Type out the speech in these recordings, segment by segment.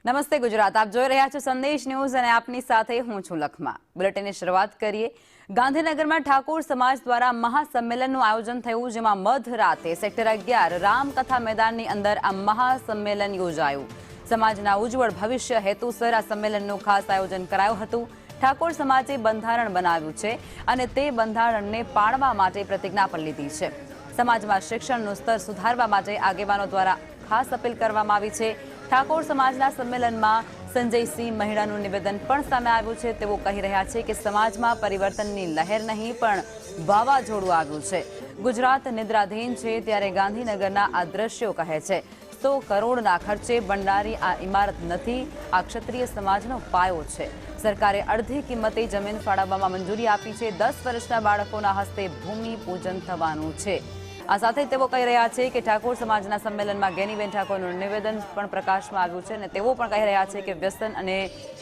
નમસ્તે ગુજરાત, આપ જોઈ રહ્યા છો સંદેશ ન્યૂઝ અને આપની સાથે હું છું લખમા। બુલેટિનની શરૂઆત કરીએ। ગાંધીનગરમાં ઠાકોર સમાજ દ્વારા મહાસંમેલનનું આયોજન થયું, જેમાં મધરાતે સેક્ટર 11 રામકથા મેદાનની અંદર આ મહાસંમેલન યોજાયું। સમાજના ઉજ્જવળ ભવિષ્ય હેતુસર આ સંમેલનનું ખાસ આયોજન કરાયું હતું। ઠાકોર સમાજે બંધારણ બનાવ્યું છે અને તે બંધારણને પાળવા માટે પ્રતિજ્ઞા પણ લીધી છે। સમાજમાં શિક્ષણનું સ્તર સુધારવા માટે આગેવાનો દ્વારા ખાસ અપીલ કરવામાં આવી છે। ઠાકોર સમાજના સંમેલનમાં સંજયસિંહ મહિડાનું નિવેદન પણ સામે આવ્યું છે। તેઓ કહી રહ્યા છે કે સમાજમાં પરિવર્તનની લહેર નહીં પણ વાવાઝોડું આવ્યું છે। ગુજરાત નિદ્રાધીન છે ત્યારે ગાંધીનગરના આ દ્રશ્યો કહે છે 100 કરોડના ખર્ચે બનનારી આ ઇમારત નથી, આ ક્ષત્રિય સમાજનો પાયો છે। સરકારે અડધી કિંમતે જમીન ફાળવવામાં મંજૂરી આપી છે। 10 વર્ષના બાળકોના હસ્તે ભૂમિ પૂજન થવાનું છે। આ સાથે તેઓ કહી રહ્યા છે કે ઠાકોર સમાજના સંમેલનમાં ગેનીબેન ઠાકોરનું નિવેદન પણ પ્રકાશમાં આવ્યું છે અને તેઓ પણ કહી રહ્યા છે કે વ્યસન અને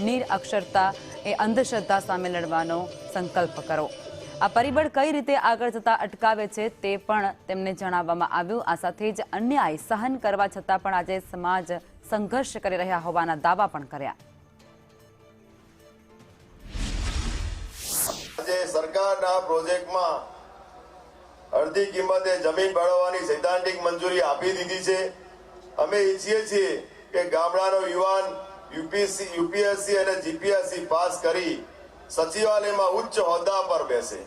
નિરક્ષરતા એ અંધશ્રદ્ધા સામે લડવાનો સંકલ્પ કરો। આ પરિબળ કઈ રીતે આગળ જતા અટકાવે છે તે પણ તેમને જણાવવામાં આવ્યું। આ સાથે જ અન્યાય સહન કરવા છતાં પણ આજે સમાજ સંઘર્ષ કરી રહ્યા હોવાના દાવા પણ કર્યા। આજે સરકારના પ્રોજેક્ટમાં અડધી કિંમતે જમીન ફાળવવાની સૈદ્ધાંતિક મંજૂરી આપી દીધી છે। અમે ઈચ્છીએ છીએ કે ગામડાનો યુવાન યુપીએસસી અને જીપીએસસી પાસ કરી સચિવાલયમાં ઉચ્ચ હોદ્દા પર બેસે।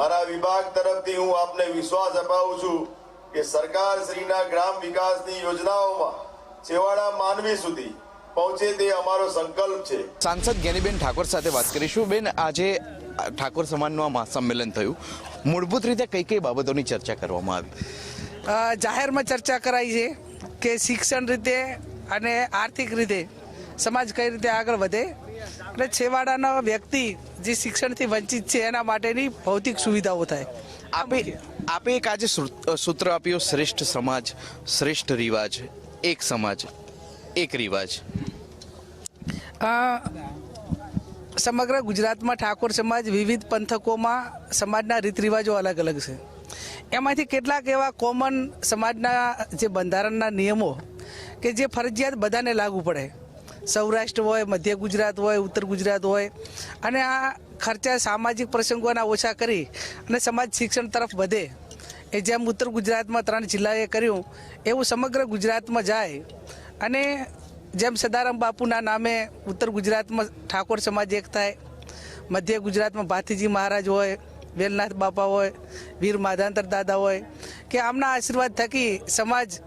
મારા વિભાગ તરફથી હું આપને વિશ્વાસ અપાવું છું કે સરકાર શ્રીના ગ્રામ વિકાસની યોજનાઓમાં છેવાડા માનવી સુધી પહોંચે તે અમારો સંકલ્પ છે। સાંસદ ગેનીબેન ઠાકોર સાથે વાત કરીશું। બેન, આજે ઠાકોર સમાજનું આ મહાસંમેલન થયું, મૂળભૂત રીતે કઈ કઈ બાબતોની ચર્ચા કરવામાં આવી? જાહેરમાં ચર્ચા કરાઈ છે કે શિક્ષણ રીતે અને આર્થિક રીતે સમાજ કઈ રીતે આગળ વધે અને છેવાડાનો વ્યક્તિ જે શિક્ષણથી વંચિત છે એના માટેની ભૌતિક સુવિધાઓ થાય। આપે એક આજે સૂત્ર આપ્યું, શ્રેષ્ઠ સમાજ શ્રેષ્ઠ રિવાજ, એક સમાજ એક રિવાજ। સમગ્ર ગુજરાતમાં ઠાકોર સમાજ વિવિધ પંથકોમાં સમાજના રીત રિવાજો અલગ અલગ છે। એમાંથી કેટલાક એવા કોમન સમાજના જે બંધારણના નિયમો કે જે ફરજિયાત બધાને લાગુ પડે, સૌરાષ્ટ્ર હોય, મધ્ય ગુજરાત હોય, ઉત્તર ગુજરાત હોય, અને આ ખર્ચા સામાજિક પ્રસંગોના ઓછા કરી અને સમાજ શિક્ષણ તરફ વધે, એ જેમ ઉત્તર ગુજરાતમાં 3 જિલ્લાએ કર્યું એવું સમગ્ર ગુજરાતમાં જાય। અને જેમ સદારામ બાપુના નામે ઉત્તર ગુજરાતમાં ઠાકોર સમાજ એક થાય, મધ્ય ગુજરાતમાં ભાતીજી મહારાજ હોય, વેલનાથ બાપા હોય, વીર માધાંતર દાદા હોય, કે આમના આશીર્વાદ થકી સમાજ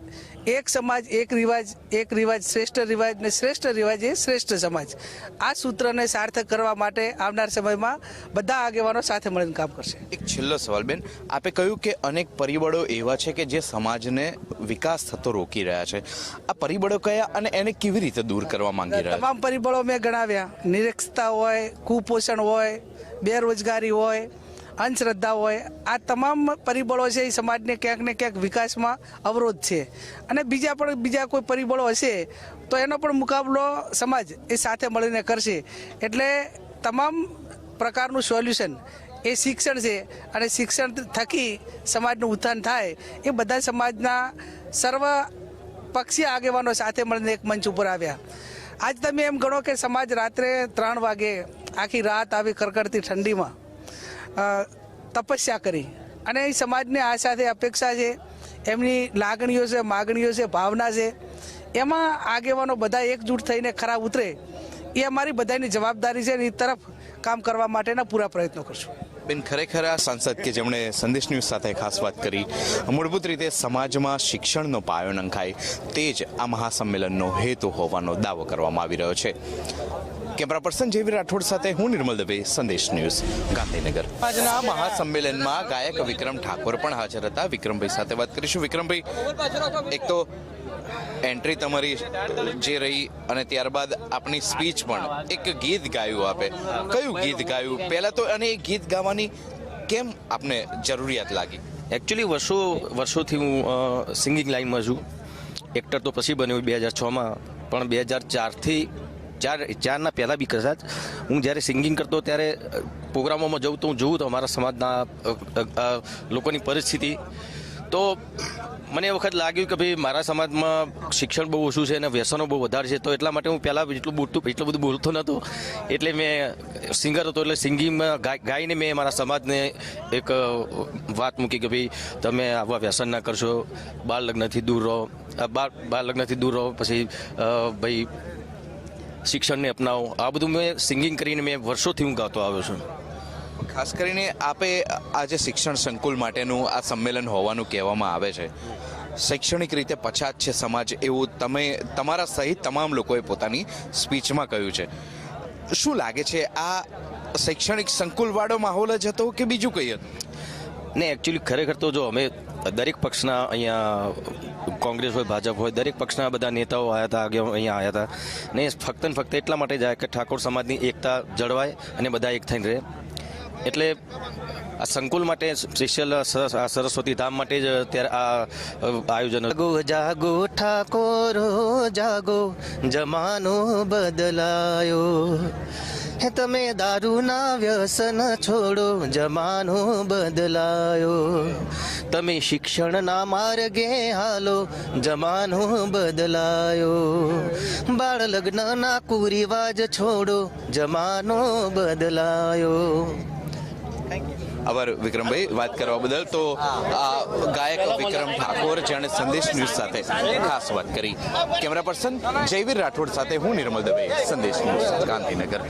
એક રિવાજ શ્રેષ્ઠ રિવાજ ને શ્રેષ્ઠ રિવાજ એ શ્રેષ્ઠ સમાજ। આ સૂત્રને સાર્થક કરવા માટે આવનાર સમયમાં બધા આગેવાનો સાથે મળીને કામ કરશે। એક છેલ્લો સવાલ બેન, આપે કહ્યું કે અનેક પરિબળો એવા છે કે જે સમાજને વિકાસ થતો રોકી રહ્યા છે, આ પરિબળો કયા અને એને કેવી રીતે દૂર કરવા માંગી રહ્યા? તમામ પરિબળો મેં ગણાવ્યા। નિરક્ષરતા હોય, કુપોષણ હોય, બેરોજગારી હોય, અંધશ્રદ્ધા હોય, આ તમામ પરિબળો છે એ સમાજને ક્યાંક ને ક્યાંક વિકાસમાં અવરોધ છે। અને બીજા કોઈ પરિબળો હશે તો એનો પણ મુકાબલો સમાજ એ સાથે મળીને કરશે। એટલે તમામ પ્રકારનું સોલ્યુશન એ શિક્ષણ છે અને શિક્ષણ થકી સમાજનું ઉત્થાન થાય, એ બધા સમાજના સર્વ પક્ષીય આગેવાનો સાથે મળીને એક મંચ ઉપર આવ્યા। આજ તમે એમ ગણો કે સમાજ રાત્રે 3 વાગે આખી રાત આવી કડકડતી ઠંડીમાં તપસ્યા કરી, અને એ સમાજને આશા છે, અપેક્ષા છે, એમની લાગણીઓ છે, માગણીઓ છે, ભાવના છે, એમાં આગેવાનો બધા એકજૂટ થઈને ખરા ઉતરે એ અમારી બધાની જવાબદારી છે અને એ તરફ કામ કરવા માટેના પૂરા પ્રયત્નો કરશું। બેન, ખરેખર આ સાંસદ કે જેમણે સંદેશ ન્યૂઝ સાથે ખાસ વાત કરી, મૂળભૂત રીતે સમાજમાં શિક્ષણનો પાયો નંખાય તે જ આ મહાસંમેલનનો હેતુ હોવાનો દાવો કરવામાં આવી રહ્યો છે। કેમેરા પર્સન જેવી રાઠોડ સાથે હું નિર્મલ દવે, સંદેશ ન્યૂઝ, ગાંધીનગર। આજના મહાસંમેલનમાં ગાયક વિક્રમ ઠાકોર પણ હાજર હતા। વિક્રમભાઈ સાથે વાત કરીશું। વિક્રમભાઈ, એક તો એન્ટ્રી તમારી જે રહી અને ત્યારબાદ આપની સ્પીચ પણ, એક ગીત ગાયું આપે, કયું ગીત ગાયું પહેલા તો, અને એ ગીત ગાવાની કેમ આપને જરૂરિયાત લાગી? એકચ્યુઅલી વર્ષોથી હું સિંગિંગ લાઈનમાં છું। એક્ટર તો પછી બન્યો 2006માં, પણ 2004ના પહેલાં બી કદાચ હું જ્યારે સિંગિંગ કરતો ત્યારે પ્રોગ્રામોમાં જઉં તો હું જોઉં તો અમારા સમાજના લોકોની પરિસ્થિતિ, તો મને એ વખત લાગ્યું કે ભાઈ મારા સમાજમાં શિક્ષણ બહુ ઓછું છે અને વ્યસનો બહુ વધારે છે, તો એટલા માટે હું પહેલાં એટલું બધું બોલતો નહોતો. એટલે મેં સિંગર હતો એટલે સિંગિંગમાં ગાઈને મેં મારા સમાજને એક વાત મૂકી કે ભાઈ તમે આવા વ્યસન ના કરશો, બાળ લગ્નથી દૂર રહો, બાળ લગ્નથી દૂર રહો, પછી ભાઈ શિક્ષણને અપનાવો. આ બધું મેં સિંગિંગ કરીને મેં વર્ષોથી હું ગાતો આવ્યો છું. ખાસ કરીને આપે આજે શિક્ષણ સંકુલ માટેનું આ સંમેલન હોવાનું કહેવામાં આવે છે. શૈક્ષણિક રીતે પછાત છે સમાજ એવું તમે તમારા સહિત તમામ લોકોએ પોતાની સ્પીચમાં કહ્યું છે. શું લાગે છે આ શૈક્ષણિક સંકુલવાળો માહોલ જ હતો કે બીજું કંઈ હતું? ને એકચ્યુઅલી ખરેખર તો જો અમે દરેક પક્ષના અહીંયા કોંગ્રેસ હોય, ભાજપ હોય, દરેક પક્ષના બધા નેતાઓ આવ્યા હતા, અહીંયા આવ્યા હતા. ને ફક્ત ને ફક્ત એટલા માટે જાય કે ઠાકોર સમાજની એકતા જળવાય અને બધા એક થઈને રહે. એટલે આ સંકુલ માટે સ્પેશિયલ સરસ્વતી ધામ માટે જ અત્યારે આ આયોજન. જાગો જાગો ઠાકોરો જાગો, જમાનો બદલાયો, તમે દારૂના વ્યસન છોડો, જમાનો બદલાયો, તમે શિક્ષણના માર્ગે હાલો, જમાનો બદલાયો, બાળ લગ્નના કુરિવાજ છોડો, જમાનો બદલાયો. આભાર વિક્રમભાઈ વાત કરવા બદલ. તો ગાયક વિક્રમ ઠાકોર જેણે સંદેશ ન્યૂઝ સાથે ખાસ વાત કરી. કેમેરા પર્સન જયવીર રાઠોડ સાથે હું નિર્મલ દવે, સંદેશ ન્યૂઝ, ગાંધીનગર.